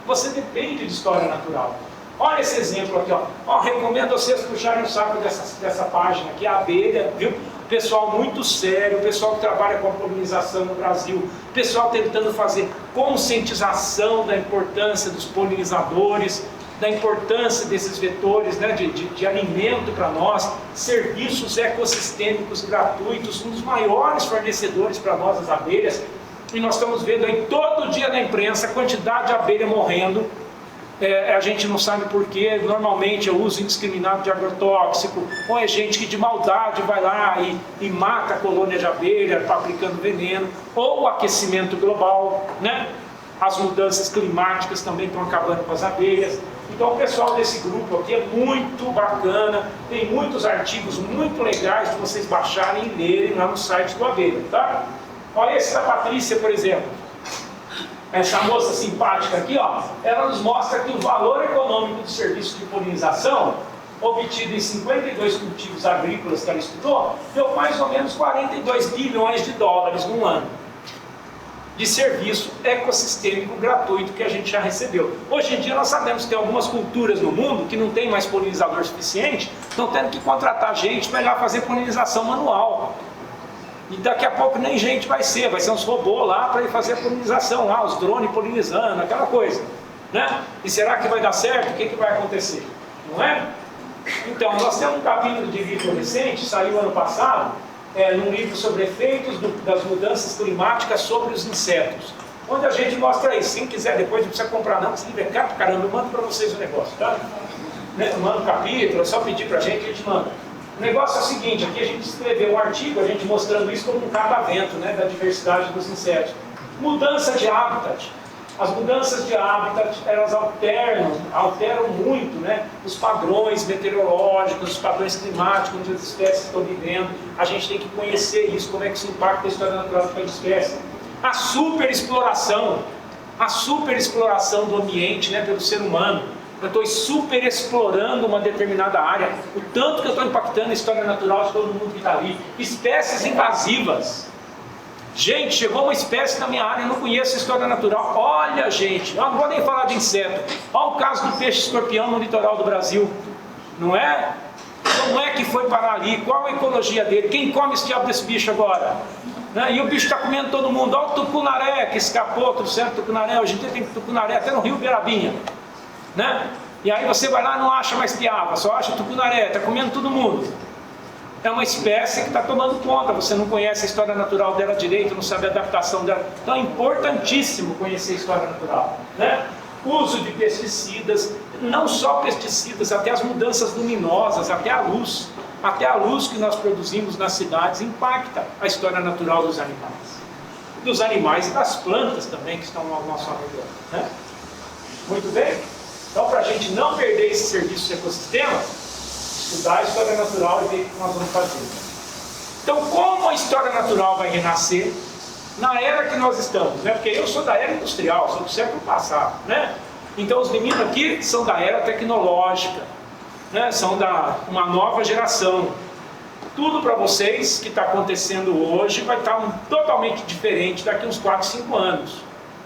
Você depende de história natural. Olha esse exemplo aqui, ó. Recomendo vocês puxarem o saco dessa página aqui, a abelha, viu? Pessoal muito sério, pessoal que trabalha com a polinização no Brasil, pessoal tentando fazer conscientização da importância dos polinizadores, da importância desses vetores, né, de alimento para nós, serviços ecossistêmicos gratuitos, um dos maiores fornecedores para nós, as abelhas. E nós estamos vendo aí todo dia na imprensa a quantidade de abelha morrendo. A gente não sabe porquê, normalmente é uso indiscriminado de agrotóxico, ou é gente que de maldade vai lá e mata a colônia de abelha aplicando veneno, ou o aquecimento global, né? As mudanças climáticas também estão acabando com as abelhas. Então o pessoal desse grupo aqui é muito bacana, tem muitos artigos muito legais de vocês baixarem e lerem lá no site do Abelha, tá? Olha esse da Patrícia, por exemplo. Essa moça simpática aqui, ó, ela nos mostra que o valor econômico do serviço de polinização, obtido em 52 cultivos agrícolas que ela estudou, deu mais ou menos 42 bilhões de dólares no ano de serviço ecossistêmico gratuito que a gente já recebeu. Hoje em dia nós sabemos que tem algumas culturas no mundo que não tem mais polinizador suficiente, estão tendo que contratar gente para ir lá fazer polinização manual. E daqui a pouco nem gente vai ser uns robôs lá para ir fazer a polinização lá, os drones polinizando, aquela coisa, né? E será que vai dar certo? O que vai acontecer? Não é? Então, nós temos um capítulo de livro recente, saiu ano passado, num livro sobre efeitos das mudanças climáticas sobre os insetos, onde a gente mostra isso. Quem quiser depois não precisa comprar não, esse livro é caro, caramba, eu mando para vocês o negócio, tá? Eu mando um capítulo, é só pedir para a gente manda. O negócio é o seguinte, aqui a gente escreveu um artigo, a gente mostrando isso como um catavento, né, da diversidade dos insetos. Mudança de habitat. As mudanças de hábitat, elas alteram muito, né, os padrões meteorológicos, os padrões climáticos onde as espécies estão vivendo. A gente tem que conhecer isso, como é que isso impacta a história natural de cada espécie. A superexploração do ambiente, né, pelo ser humano. Eu estou superexplorando uma determinada área, o tanto que eu estou impactando a história natural de todo mundo que está ali. Espécies invasivas. Gente, chegou uma espécie na minha área, eu não conheço a história natural. Olha, gente, eu não vou nem falar de inseto. Olha o caso do peixe-escorpião no litoral do Brasil. Não é? Como é que foi parar ali? Qual a ecologia dele? Quem come esse diabo desse bicho agora? Né? E o bicho está comendo todo mundo. Olha o tucunaré que escapou, trouxeram tucunaré. Hoje em dia tem tucunaré até no Rio Beirabinha. Né? E aí você vai lá e não acha mais piaba, só acha tucunaré, está comendo todo mundo. É uma espécie que está tomando conta, você não conhece a história natural dela direito, não sabe a adaptação dela. Então é importantíssimo conhecer a história natural. Né? Uso de pesticidas, não só pesticidas, até as mudanças luminosas, até a luz que nós produzimos nas cidades impacta a história natural dos animais e das plantas também que estão ao nosso redor. Né? Muito bem? Então, para a gente não perder esse serviço de ecossistema, estudar a história natural e ver o que nós vamos fazer. Então, como a história natural vai renascer na era que nós estamos? Né? Porque eu sou da era industrial, sou do século passado. Né? Então, os meninos aqui são da era tecnológica, né? São da uma nova geração. Tudo para vocês que está acontecendo hoje vai estar totalmente diferente daqui a uns 4, 5 anos.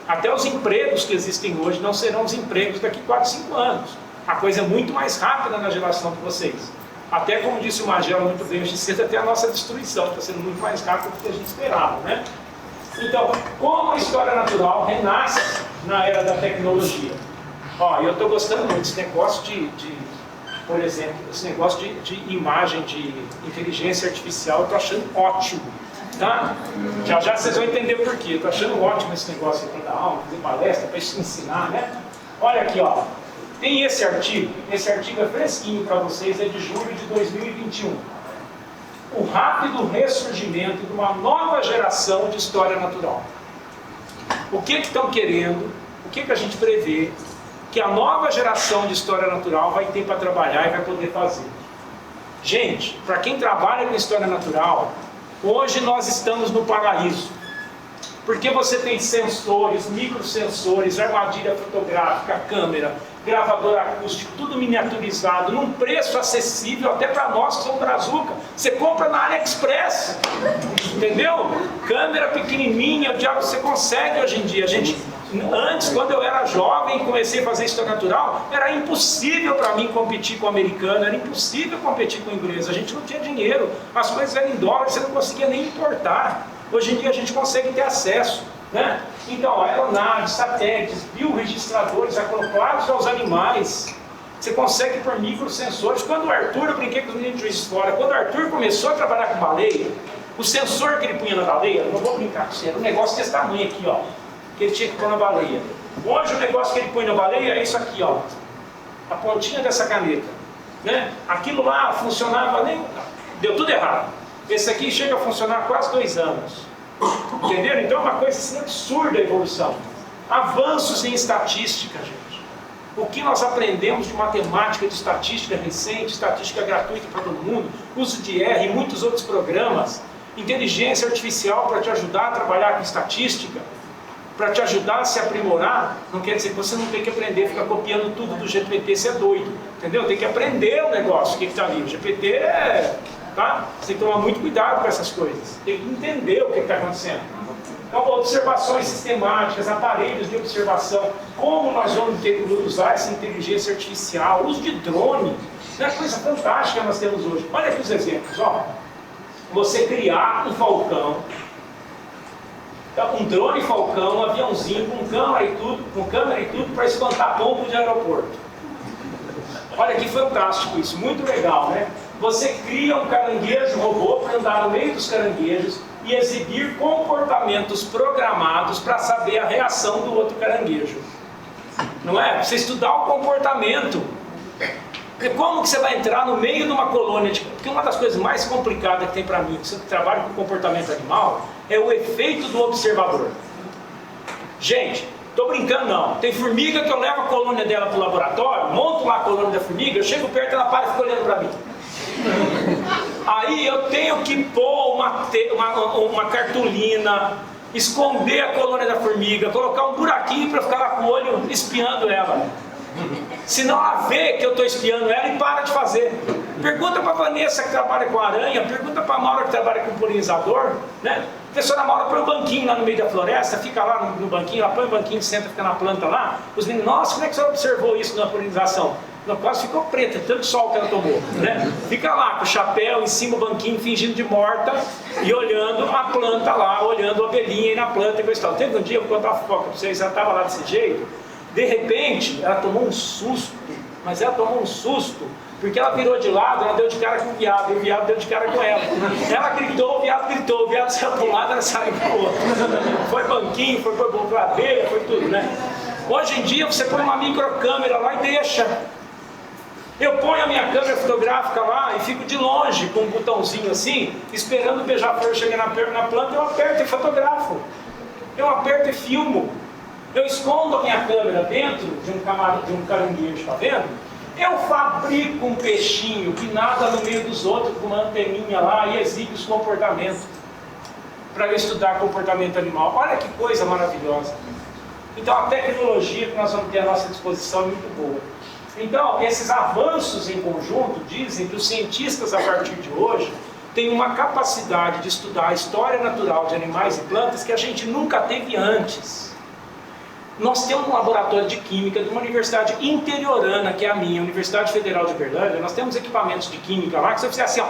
Até os empregos que existem hoje não serão os empregos daqui a 4, 5 anos. A coisa é muito mais rápida na geração de vocês. Até como disse o Magela muito bem hoje cedo, até a nossa destruição está sendo muito mais rápida do que a gente esperava, né? Então, como a história natural renasce na era da tecnologia? Ó, eu estou gostando muito desse negócio por exemplo, esse negócio de imagem, de inteligência artificial, eu estou achando ótimo. Tá? Já vocês vão entender o porquê. Eu estou achando ótimo esse negócio para dar aula, fazer palestra, para ensinar, né? Olha aqui, ó. Tem esse artigo é fresquinho para vocês, é de julho de 2021. O rápido ressurgimento de uma nova geração de história natural. O que estão querendo, o que a gente prevê que a nova geração de história natural vai ter para trabalhar e vai poder fazer? Gente, para quem trabalha com história natural, hoje nós estamos no paraíso. Porque você tem sensores, microsensores, armadilha fotográfica, câmera, gravador acústico, tudo miniaturizado, num preço acessível até para nós que somos brazuca. Você compra na AliExpress, entendeu? Câmera pequenininha, o diabo você consegue hoje em dia. Antes, quando eu era jovem e comecei a fazer história natural, era impossível para mim competir com o americano, era impossível competir com o inglês. A gente não tinha dinheiro, as coisas eram em dólar, você não conseguia nem importar. Hoje em dia a gente consegue ter acesso, né? Então, aeronaves, satélites, bioregistradores acoplados aos animais. Você consegue por microsensores. Quando o Arthur, eu brinquei com os meninos de Juiz de Fora, quando o Arthur começou a trabalhar com baleia, o sensor que ele punha na baleia, não vou brincar com você, era um negócio desse tamanho aqui, ó, que ele tinha que pôr na baleia. Hoje o negócio que ele põe na baleia é isso aqui, ó, a pontinha dessa caneta, né? Aquilo lá funcionava, deu tudo errado. Esse aqui chega a funcionar quase 2 anos. Entenderam? Então é uma coisa assim absurda a evolução. Avanços em estatística, gente. O que nós aprendemos de matemática, de estatística recente, estatística gratuita para todo mundo, uso de R e muitos outros programas, inteligência artificial para te ajudar a trabalhar com estatística, para te ajudar a se aprimorar, não quer dizer que você não tem que aprender, ficar copiando tudo do GPT, você é doido. Entendeu? Tem que aprender o negócio, o que está ali. O GPT é... Tá? Você tem que tomar muito cuidado com essas coisas. Tem que entender o que está acontecendo. Então, observações sistemáticas, aparelhos de observação, como nós vamos usar essa inteligência artificial, uso de drone, é uma coisa fantástica que nós temos hoje. Olha aqui os exemplos, ó. Você criar um falcão, um drone falcão, um aviãozinho com câmera e tudo para espantar pombo de aeroporto. Olha que fantástico isso, muito legal, né? Você cria um caranguejo robô para andar no meio dos caranguejos e exibir comportamentos programados para saber a reação do outro caranguejo. Não é? Você estudar o comportamento. E como que você vai entrar no meio de uma colônia? Porque uma das coisas mais complicadas que tem para mim, que você trabalha com comportamento animal, é o efeito do observador. Gente, Tô brincando não. Tem formiga que eu levo a colônia dela pro laboratório, monto lá a colônia da formiga, eu chego perto, ela para e fica olhando para mim. Aí eu tenho que pôr uma cartolina, esconder a colônia da formiga, colocar um buraquinho para ficar lá com o olho espiando ela. Senão ela vê que eu estou espiando ela e para de fazer. Pergunta para a Vanessa que trabalha com aranha, pergunta para a Maura que trabalha com polinizador, né? A professora Maura põe um banquinho lá no meio da floresta, fica lá no banquinho, ela põe um banquinho, senta, fica na planta lá. Os meninos, nossa, como é que você observou isso na polinização? Ela quase ficou preta, tanto sol que ela tomou, né? Fica lá com o chapéu em cima do banquinho, fingindo de morta e olhando a planta lá, olhando a abelhinha na planta e coisa e tal. Teve um dia, eu vou contar uma fofoca para vocês, ela estava lá desse jeito, de repente, ela tomou um susto, mas ela tomou um susto, porque ela virou de lado, ela deu de cara com o viado, e o viado deu de cara com ela. Ela gritou, o viado saiu para um lado, ela saiu para o outro. Foi banquinho, foi bombadeira, foi tudo, né? Hoje em dia, você põe uma microcâmera lá e deixa. Eu ponho a minha câmera fotográfica lá e fico de longe, com um botãozinho assim, esperando o beija-flor chegar na planta, eu aperto e fotografo. Eu aperto e filmo. Eu escondo a minha câmera dentro de um caranguejo, tá vendo? Eu fabrico um peixinho que nada no meio dos outros com uma anteninha lá e exibe os comportamentos para eu estudar comportamento animal. Olha que coisa maravilhosa. Então a tecnologia que nós vamos ter à nossa disposição é muito boa. Então esses avanços em conjunto dizem que os cientistas a partir de hoje têm uma capacidade de estudar a história natural de animais e plantas que a gente nunca teve antes. Nós temos um laboratório de química de uma universidade interiorana, que é a minha, Universidade Federal de Uberlândia. Nós temos equipamentos de química lá, que você fizer assim, ó,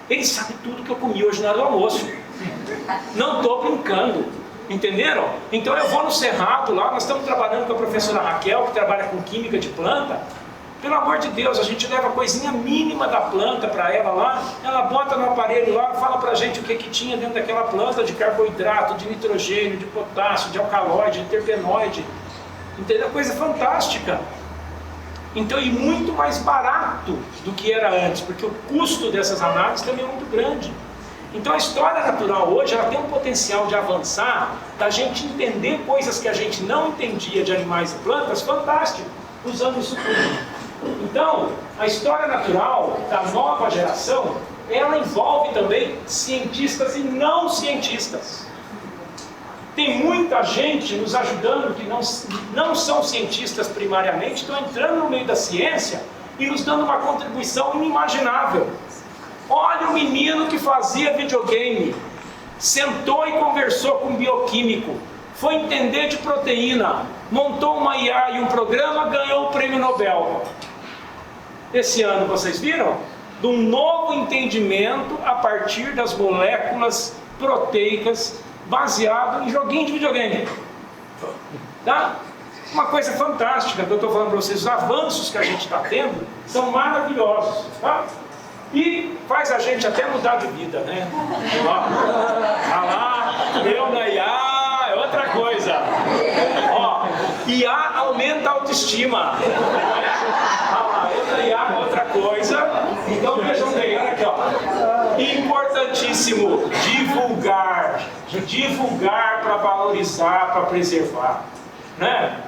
ele sabe tudo que eu comi hoje na hora do almoço. Não estou brincando, entenderam? Então eu vou no Cerrado lá, nós estamos trabalhando com a professora Raquel, que trabalha com química de planta. Pelo amor de Deus, a gente leva a coisinha mínima da planta para ela lá, ela bota no aparelho lá, fala para a gente o que tinha dentro daquela planta de carboidrato, de nitrogênio, de potássio, de alcaloide, de terpenoide. Entendeu? Coisa fantástica. Então, e muito mais barato do que era antes, porque o custo dessas análises também é muito grande. Então a história natural hoje ela tem um potencial de avançar, da gente entender coisas que a gente não entendia de animais e plantas, fantástico, usando isso tudo. Então, a história natural da nova geração, ela envolve também cientistas e não cientistas. Tem muita gente nos ajudando que não são cientistas primariamente, estão entrando no meio da ciência e nos dando uma contribuição inimaginável. Olha o menino que fazia videogame, sentou e conversou com um bioquímico, foi entender de proteína, montou uma IA e um programa, ganhou o prêmio Nobel. Esse ano, vocês viram? De um novo entendimento a partir das moléculas proteicas baseado em joguinho de videogame. Tá? Uma coisa fantástica que eu estou falando para vocês, os avanços que a gente está tendo são maravilhosos. Tá? E faz a gente até mudar de vida, né? Ó, lá, eu na IA é outra coisa. Ó, IA aumenta a autoestima. Eu na IA é outra coisa. Então vejam bem, olha aqui, ó. Importantíssimo, divulgar. Divulgar para valorizar, para preservar. Né?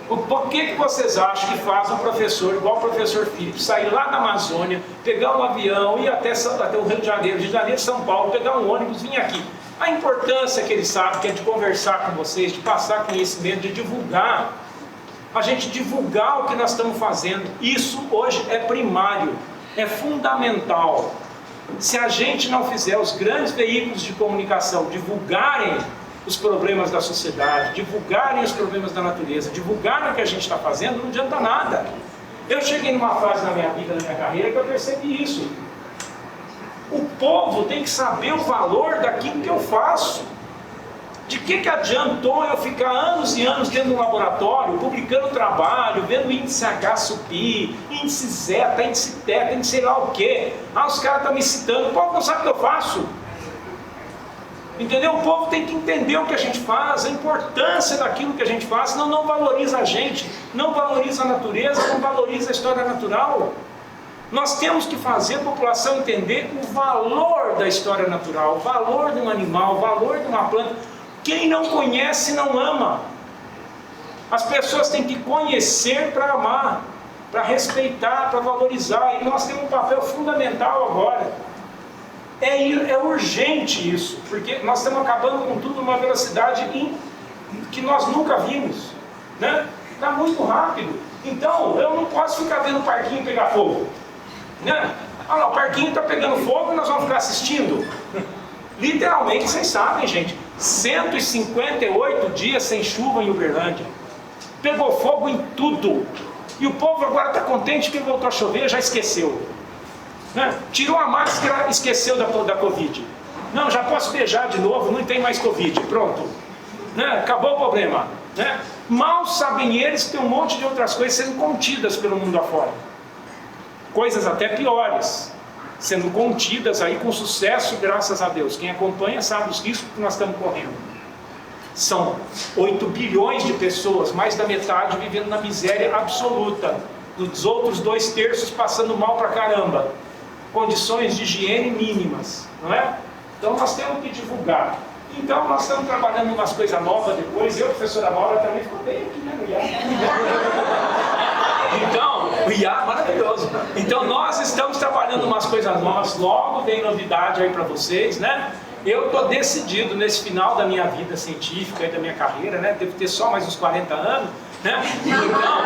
Por que vocês acham que faz um professor, igual o professor Filipe, sair lá da Amazônia, pegar um avião, ir até o Rio de Janeiro, São Paulo, pegar um ônibus, vir aqui? A importância que ele sabe, que é de conversar com vocês, de passar conhecimento, de divulgar. A gente divulgar o que nós estamos fazendo. Isso hoje é primário, é fundamental. Se a gente não fizer os grandes veículos de comunicação divulgarem os problemas da sociedade, divulgarem os problemas da natureza, divulgarem o que a gente está fazendo, não adianta nada. Eu cheguei numa fase na minha vida, na minha carreira, que eu percebi isso. O povo tem que saber o valor daquilo que eu faço. De que adiantou eu ficar anos e anos dentro de um laboratório, publicando trabalho, vendo índice H subir, índice zeta, índice teta, índice sei lá o quê. Ah, os caras estão me citando, o povo não sabe o que eu faço. Entendeu? O povo tem que entender o que a gente faz, a importância daquilo que a gente faz, senão não valoriza a gente, não valoriza a natureza, não valoriza a história natural. Nós temos que fazer a população entender o valor da história natural, o valor de um animal, o valor de uma planta. Quem não conhece não ama. As pessoas têm que conhecer para amar, para respeitar, para valorizar. E nós temos um papel fundamental agora. É urgente isso, porque nós estamos acabando com tudo numa velocidade que nós nunca vimos, né? Está muito rápido. Então, eu não posso ficar vendo o parquinho pegar fogo, né? Ah, não, o parquinho está pegando fogo e nós vamos ficar assistindo? Literalmente, vocês sabem, gente, 158 dias sem chuva em Uberlândia. Pegou fogo em tudo. E o povo agora está contente que voltou a chover, já esqueceu, né? Tirou a máscara, esqueceu da Covid. Não, já posso beijar de novo, não tem mais Covid, pronto, né? Acabou o problema, né? Mal sabem eles que tem um monte de outras coisas sendo contidas pelo mundo afora. Coisas até piores, sendo contidas aí com sucesso, graças a Deus. Quem acompanha sabe os riscos que nós estamos correndo. São 8 bilhões de pessoas, mais da metade vivendo na miséria absoluta. Dos outros 2/3 passando mal pra caramba. Condições de higiene mínimas, não é? Então nós temos que divulgar. Então nós estamos trabalhando em umas coisas novas depois. Eu, professora Maura, também ficou bem aqui, né, no IA. Então, o IA é maravilhoso. Então nós estamos trabalhando umas coisas novas. Logo vem novidade aí para vocês, né? Eu estou decidido nesse final da minha vida científica e da minha carreira, né? Devo ter só mais uns 40 anos, né? Então,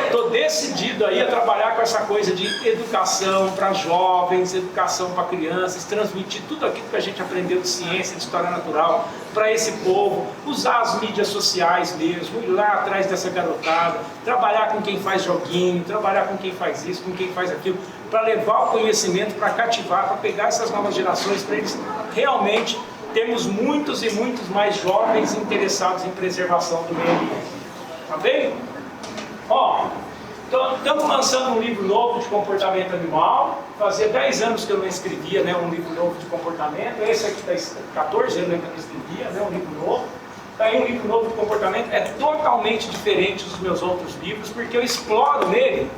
estou decidido aí a trabalhar com essa coisa de educação para jovens, educação para crianças, transmitir tudo aquilo que a gente aprendeu de ciência, de história natural para esse povo, usar as mídias sociais mesmo, ir lá atrás dessa garotada, trabalhar com quem faz joguinho, trabalhar com quem faz isso, com quem faz aquilo, para levar o conhecimento, para cativar, para pegar essas novas gerações, para eles realmente termos muitos e muitos mais jovens interessados em preservação do meio ambiente. Tá bem? Ó, estamos lançando um livro novo de comportamento animal. Fazia 10 anos que eu não escrevia, né, um livro novo de comportamento. Esse aqui está 14 anos que eu não escrevia, né, um livro novo. Está aí um livro novo de comportamento. É totalmente diferente dos meus outros livros, porque eu exploro nele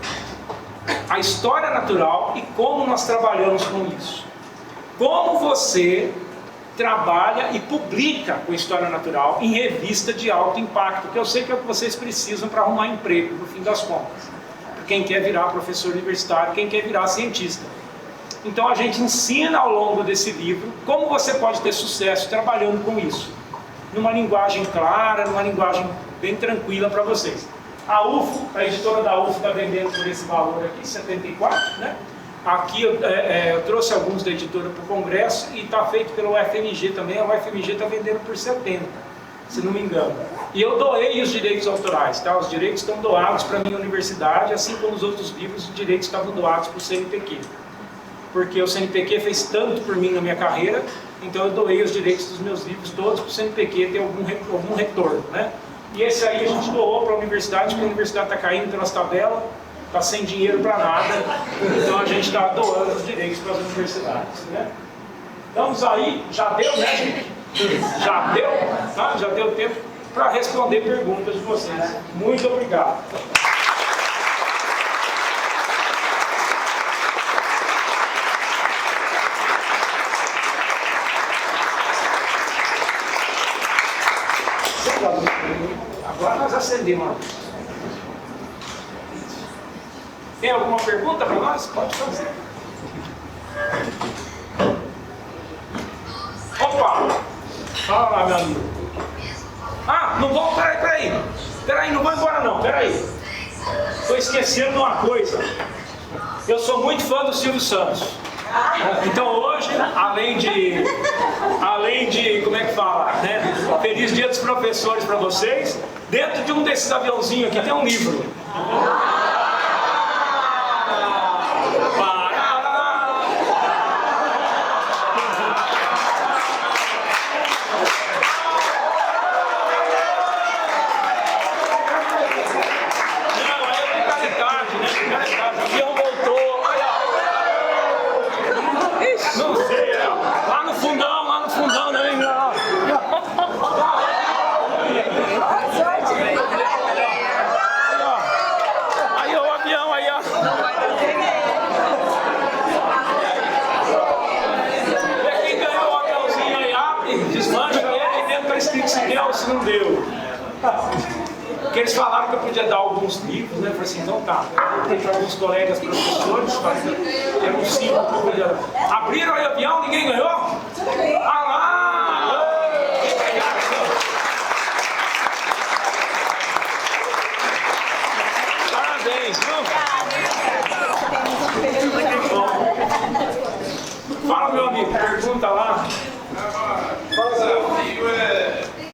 a história natural e como nós trabalhamos com isso. Como você trabalha e publica com história natural em revista de alto impacto, que eu sei que é o que vocês precisam para arrumar emprego, no fim das contas. Quem quer virar professor universitário, quem quer virar cientista. Então a gente ensina ao longo desse livro como você pode ter sucesso trabalhando com isso, numa linguagem clara, numa linguagem bem tranquila para vocês. A UFO, a editora da UFO está vendendo por esse valor aqui, 74, né? Aqui eu trouxe alguns da editora para o congresso e está feito pelo UFMG também. A UFMG está vendendo por 70, se não me engano. E eu doei os direitos autorais, tá? Os direitos estão doados para a minha universidade, assim como os outros livros, os direitos estavam doados para o CNPq. Porque o CNPq fez tanto por mim na minha carreira, então eu doei os direitos dos meus livros todos para o CNPq ter algum retorno, né? E esse aí a gente doou para a universidade, porque a universidade está caindo pelas tabelas, está sem dinheiro para nada, então a gente está doando os direitos para as universidades, né? Estamos aí, já deu, né, gente? Já deu, tá? Já deu tempo para responder perguntas de vocês. Muito obrigado. Agora nós acendemos a luz. Tem alguma pergunta para nós? Pode fazer. Opa! Fala lá, meu amigo. Ah, não vou, peraí, não vou embora não, peraí. Estou esquecendo de uma coisa. Eu sou muito fã do Silvio Santos. Então hoje, além de, como é que fala, né? Feliz Dia dos Professores para vocês. Dentro de um desses aviãozinhos aqui tem um livro. Se não deu. Porque eles falaram que eu podia dar alguns livros, né? Eu falei assim, então tá. Eu dei para alguns colegas professores, eu não sei o que eu podia dar. Abriram aí o avião, ninguém ganhou? Ah lá! Parabéns, viu?